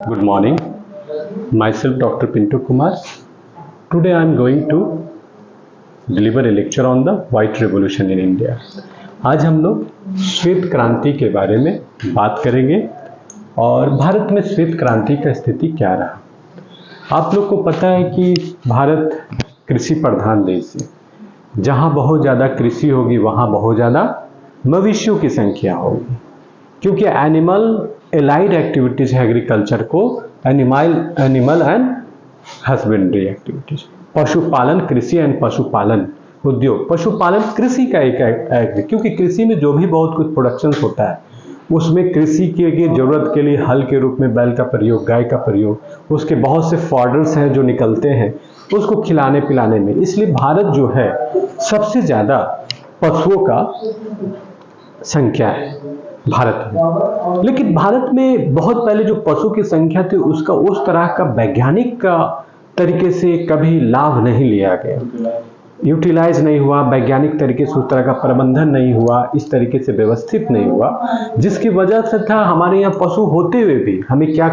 Good morning. Myself Dr. Pintu Kumar. Today I am going to deliver a lecture on the White Revolution in India. आज हम लोग श्वेत क्रांति के बारे में बात करेंगे और भारत में श्वेत क्रांति का स्थिति क्या रहा। आप लोग को पता है कि भारत कृषि प्रधान देश है। जहाँ बहुत ज़्यादा कृषि होगी वहाँ बहुत ज़्यादा मवेशियों की संख्या होगी, क्योंकि एनिमल एलाइड एक्टिविटीज है एग्रीकल्चर को, एनिमल एंड हस्बेंड्री एक्टिविटीज, पशुपालन, कृषि एंड पशुपालन उद्योग। पशुपालन कृषि का एक क्योंकि कृषि में जो भी बहुत कुछ प्रोडक्शन होता है उसमें कृषि की जरूरत के लिए हल के रूप में बैल का प्रयोग, गाय का प्रयोग, उसके बहुत से फॉडर्स हैं जो निकलते हैं उसको खिलाने पिलाने में। इसलिए भारत जो है सबसे ज्यादा पशुओं का संख्या है भारत में। लेकिन भारत में बहुत पहले जो पशु की संख्या थी उसका उस तरह का वैज्ञानिक का तरीके से कभी लाभ नहीं लिया गया, यूटिलाइज नहीं हुआ, वैज्ञानिक तरीके से उस तरह का प्रबंधन नहीं हुआ, इस तरीके से व्यवस्थित नहीं हुआ, जिसकी वजह से था हमारे यहाँ पशु होते हुए भी हमें क्या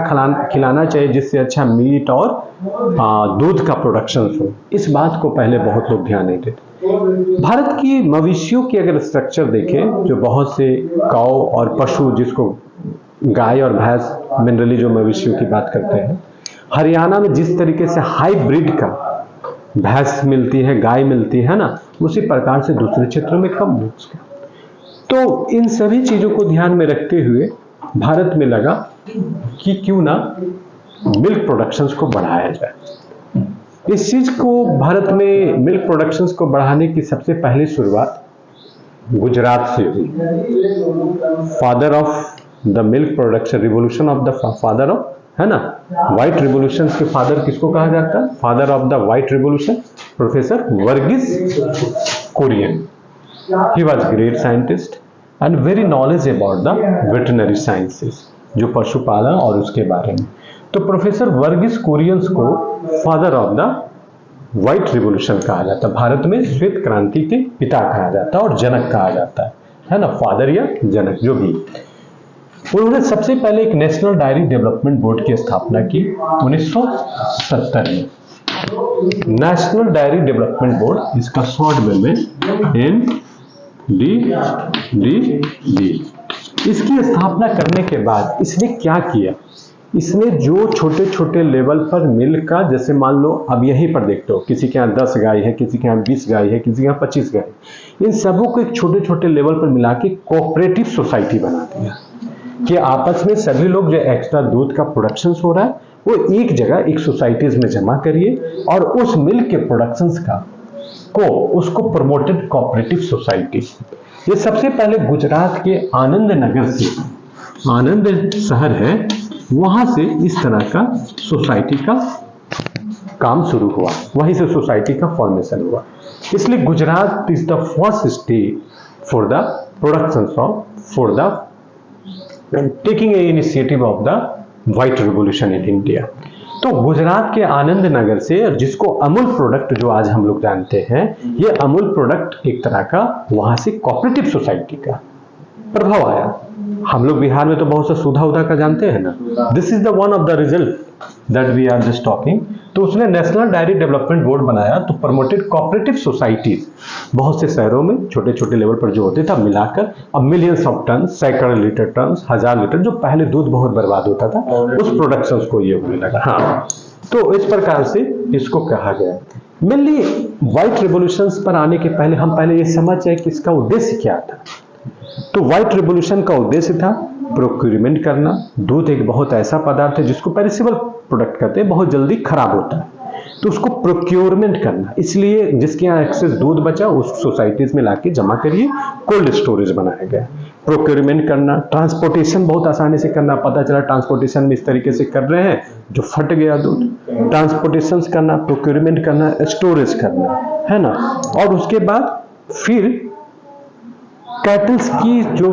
खिलाना चाहिए जिससे अच्छा मीट और दूध का प्रोडक्शन हो। इस बात को पहले बहुत लोग ध्यान नहीं देते। भारत की मवेशियों की अगर स्ट्रक्चर देखें, जो बहुत से काऊ और पशु, जिसको गाय और भैंस मिनरली जो मवेशियों की बात करते हैं, हरियाणा में जिस तरीके से हाइब्रिड का भैंस मिलती है, गाय मिलती है ना, उसी प्रकार से दूसरे क्षेत्रों में कम है उसका। तो इन सभी चीजों को ध्यान में रखते हुए भारत में लगा कि क्यों ना मिल्क प्रोडक्शंस को बढ़ाया जाए। इस चीज को भारत में मिल्क प्रोडक्शंस को बढ़ाने की सबसे पहली शुरुआत गुजरात से हुई। Father of the milk production revolution of the father of, है ना, व्हाइट रिवोल्यूशन के फादर किसको कहा जाता है? Father of the white revolution, professor Verghese Kurien. He was great scientist and very knowledge about the veterinary sciences, जो पशुपालन और उसके बारे में। तो प्रोफेसर वर्गीस कुरियंस को father of the white revolution कहा जाता है। भारत में श्वेत क्रांति के पिता कहा जाता है और जनक कहा जाता है ना, फादर या जनक जो भी। उन्होंने सबसे पहले एक नेशनल डायरी डेवलपमेंट बोर्ड की स्थापना की 1970 में। नेशनल डायरी डेवलपमेंट बोर्ड, इसका शॉर्ट में NDDB। इसकी स्थापना करने के बाद इसने क्या किया? इसने जो छोटे छोटे लेवल पर मिल्क का, जैसे मान लो अब यहीं पर देखते हो किसी के यहाँ 10 गाय है, किसी के यहाँ 20 गाय है, किसी के यहाँ 25 गाय, इन सबों को एक छोटे छोटे लेवल पर मिला के कोऑपरेटिव सोसाइटी बना दिया कि आपस में सभी लोग जो एक्स्ट्रा दूध का प्रोडक्शन हो रहा है वो एक जगह एक सोसाइटीज में जमा करिए और उस मिल्क के प्रोडक्शंस का उसको प्रमोटेड कोऑपरेटिव सोसाइटी। ये सबसे पहले गुजरात के आनंद नगर से, आनंद शहर है, वहां से इस तरह का सोसाइटी का काम शुरू हुआ, वहीं से सोसाइटी का फॉर्मेशन हुआ। इसलिए Gujarat is the first state for the production of, for the taking a initiative of the white revolution in India. तो गुजरात के आनंद नगर से, जिसको अमूल प्रोडक्ट जो आज हम लोग जानते हैं, ये अमूल प्रोडक्ट एक तरह का वहां से कोऑपरेटिव सोसाइटी का प्रभाव आया। हम लोग बिहार में तो बहुत सा सुधा उधा का जानते हैं ना, this is the one of the result that we are just talking. तो उसने नेशनल डायरी डेवलपमेंट बोर्ड बनाया, तो प्रमोटेड कोऑपरेटिव सोसाइटीज बहुत से शहरों में छोटे छोटे लेवल पर जो होते था मिलाकर अब मिलियंस ऑफ टन, सैकड़ों लीटर टन, 1000 लीटर, जो पहले दूध बहुत बर्बाद होता था उस प्रोडक्शन को ये होने लगा। हाँ, तो इस प्रकार से इसको कहा गया। मेनली व्हाइट रिवोल्यूशन पर आने के पहले हम पहले ये समझ जाए कि इसका उद्देश्य क्या था। तो व्हाइट रिवोल्यूशन का उद्देश्य था प्रोक्यूरमेंट करना। दूध एक बहुत ऐसा पदार्थ है जिसको पेरिसेबल प्रोडक्ट कहते हैं, बहुत जल्दी खराब होता है, तो उसको प्रोक्योरमेंट करना। इसलिए जिसके यहाँ एक्सेस दूध बचा उस सोसाइटीज में लाके जमा करिए, कोल्ड स्टोरेज बनाया गया। प्रोक्योरमेंट करना, ट्रांसपोर्टेशन बहुत आसानी से करना, पता चला ट्रांसपोर्टेशन में इस तरीके से कर रहे हैं जो फट गया दूध, ट्रांसपोर्टेशन करना, प्रोक्योरमेंट करना, स्टोरेज करना, है ना। और उसके बाद फिर कैटल्स की जो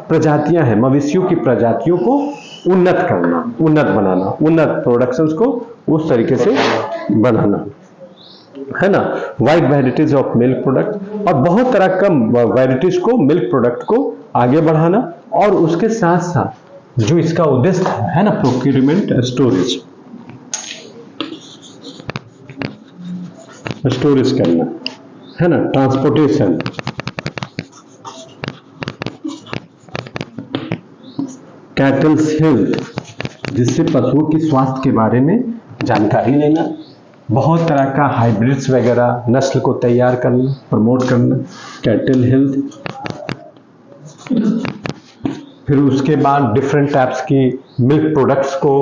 प्रजातियां हैं, मवेशियों की प्रजातियों को उन्नत करना, उन्नत बनाना, उन्नत प्रोडक्शंस को उस तरीके से बनाना, है ना। Wide varieties of milk product, और बहुत तरह का वेराइटीज को, मिल्क प्रोडक्ट को आगे बढ़ाना, और उसके साथ साथ जो इसका उद्देश्य है ना, प्रोक्यूरमेंट, स्टोरेज करना है ना, ट्रांसपोर्टेशन, कैटल्स हेल्थ, जिससे पशुओं की स्वास्थ्य के बारे में जानकारी लेना, बहुत तरह का हाइब्रिड्स वगैरह नस्ल को तैयार करना, प्रमोट करना, कैटल हेल्थ। फिर उसके बाद डिफरेंट टाइप्स की मिल्क प्रोडक्ट्स को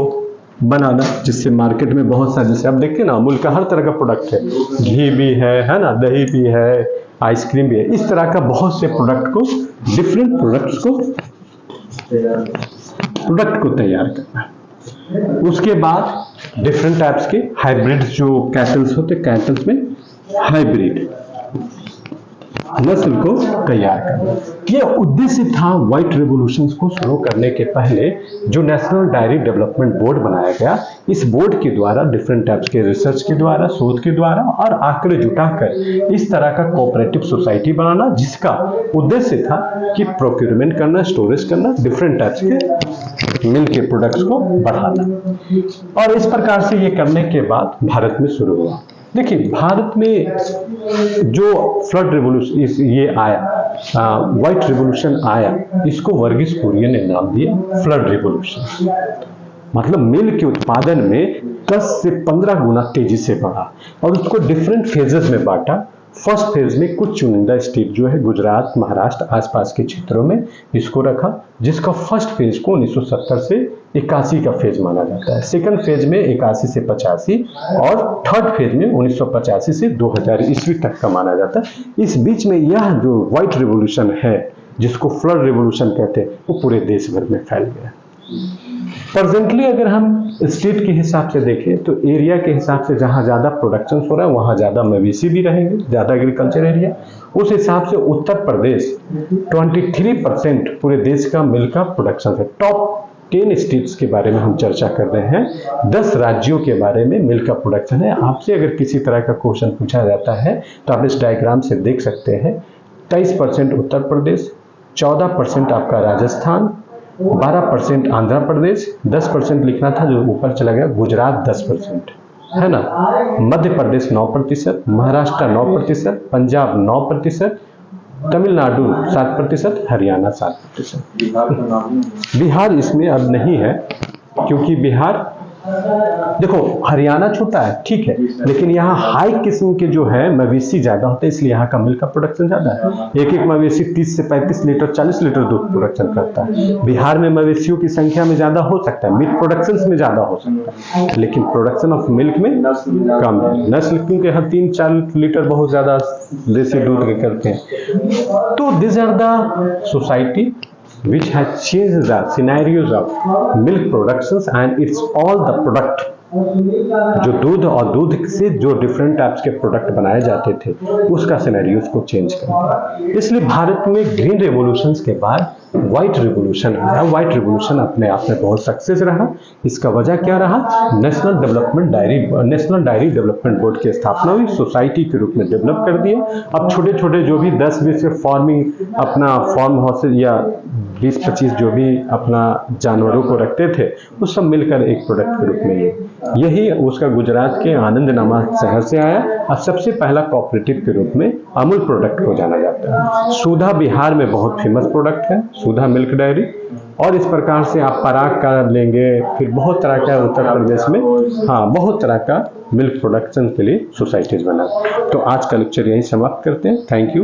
बनाना, जिससे मार्केट में बहुत सारे, जैसे आप देखिए ना अमूल का हर तरह का प्रोडक्ट है, घी भी है ना, दही भी है, आइसक्रीम भी है, इस तरह का बहुत से प्रोडक्ट को, डिफरेंट प्रोडक्ट को तैयार करना। उसके बाद डिफरेंट टाइप्स के हाइब्रिड जो कैटल्स होते, कैटल्स में हाइब्रिड नस्ल को तैयार करना। यह उद्देश्य था व्हाइट रेवोल्यूशन को शुरू करने के पहले जो नेशनल डायरी डेवलपमेंट बोर्ड बनाया गया। इस बोर्ड के द्वारा डिफरेंट टाइप्स के रिसर्च के द्वारा, शोध के द्वारा और आंकड़े जुटाकर इस तरह का कोऑपरेटिव सोसाइटी बनाना, जिसका उद्देश्य था कि प्रोक्यूरमेंट करना, स्टोरेज करना, डिफरेंट टाइप्स के मिल्क के प्रोडक्ट्स को बढ़ाना। और इस प्रकार से ये करने के बाद भारत में शुरू हुआ। देखिए भारत में जो फ्लड रेवोल्यूशन ये आया, व्हाइट रेवोल्यूशन आया, इसको वर्गीस कुरियन ने नाम दिया फ्लड रेवोल्यूशन। मतलब मिल्क के उत्पादन में 10 से 15 गुना तेजी से बढ़ा और उसको डिफरेंट फेजेस में बांटा। फर्स्ट फेज में कुछ चुनिंदा स्टेट जो है गुजरात, महाराष्ट्र, आसपास के क्षेत्रों में इसको रखा, जिसका फर्स्ट फेज को 1970 से 81 का फेज माना जाता है। सेकंड फेज में 81 से 85 और थर्ड फेज में 1985 से 2000 ईस्वी तक का माना जाता है। इस बीच में यह जो व्हाइट रेवोल्यूशन है, जिसको फ्लड रेवोल्यूशन कहते हैं, वो पूरे देश भर में फैल गया। प्रेजेंटली अगर हम स्टेट के हिसाब से देखें तो एरिया के हिसाब से जहां ज्यादा प्रोडक्शन हो रहा है वहां ज्यादा मवेशी भी रहेंगे, ज्यादा एग्रीकल्चर एरिया। उस हिसाब से उत्तर प्रदेश 23% पूरे देश का मिल्क का प्रोडक्शन है। टॉप 10 स्टेट्स के बारे में हम चर्चा कर रहे हैं, 10 राज्यों के बारे में मिल्क का प्रोडक्शन है। आपसे अगर किसी तरह का क्वेश्चन पूछा जाता है तो आप इस डायग्राम से देख सकते हैं, 23% उत्तर प्रदेश, 14% आपका राजस्थान, 12% आंध्र प्रदेश, 10% लिखना था जो ऊपर चला गया, गुजरात 10% है ना, मध्य प्रदेश 9%, महाराष्ट्र 9%, पंजाब 9%, तमिलनाडु 7%, हरियाणा 7%। बिहार इसमें अब नहीं है, क्योंकि बिहार, देखो हरियाणा छोटा है ठीक है, लेकिन यहाँ हाई किस्म के जो है मवेशी ज्यादा होते हैं, इसलिए यहाँ का मिल्क का प्रोडक्शन ज्यादा है। एक मवेशी 30 से 35 लीटर 40 लीटर दूध प्रोडक्शन करता है। बिहार में मवेशियों की संख्या में ज्यादा हो सकता है, मिल्क प्रोडक्शन में ज्यादा हो सकता है, लेकिन प्रोडक्शन ऑफ मिल्क में कम है। नस्ल क्योंकि यहाँ 3-4 लीटर बहुत ज्यादा देसी दूध के करते हैं। तो this are the society which has changed the scenarios of milk productions and it's all the product जो दूध और दूध से जो डिफरेंट टाइप्स के प्रोडक्ट बनाए जाते थे उसका सिनेरियोस को चेंज कर दिया। इसलिए भारत में ग्रीन रेवोल्यूशन के बाद व्हाइट रेवोल्यूशन आया। व्हाइट रेवोल्यूशन अपने आप में बहुत सक्सेस रहा। इसका वजह क्या रहा? नेशनल डायरी डेवलपमेंट बोर्ड की स्थापना हुई, सोसाइटी के रूप में डेवलप कर दिया। अब छोटे छोटे जो भी 10-20 फार्मिंग अपना फार्म हाउस या 20-25 जो भी अपना जानवरों को रखते थे वो सब मिलकर एक प्रोडक्ट के रूप में यही उसका गुजरात के आनंद नामक शहर से आया। अब सबसे पहला कोऑपरेटिव के रूप में अमूल प्रोडक्ट को जाना जाता है। सुधा बिहार में बहुत फेमस प्रोडक्ट है, सुधा मिल्क डायरी। और इस प्रकार से आप पराग का लेंगे, फिर बहुत तरह का उत्तर प्रदेश में बहुत तरह का मिल्क प्रोडक्शन के लिए सोसाइटीज बना। तो आज का लेक्चर यहीं समाप्त करते हैं। Thank you.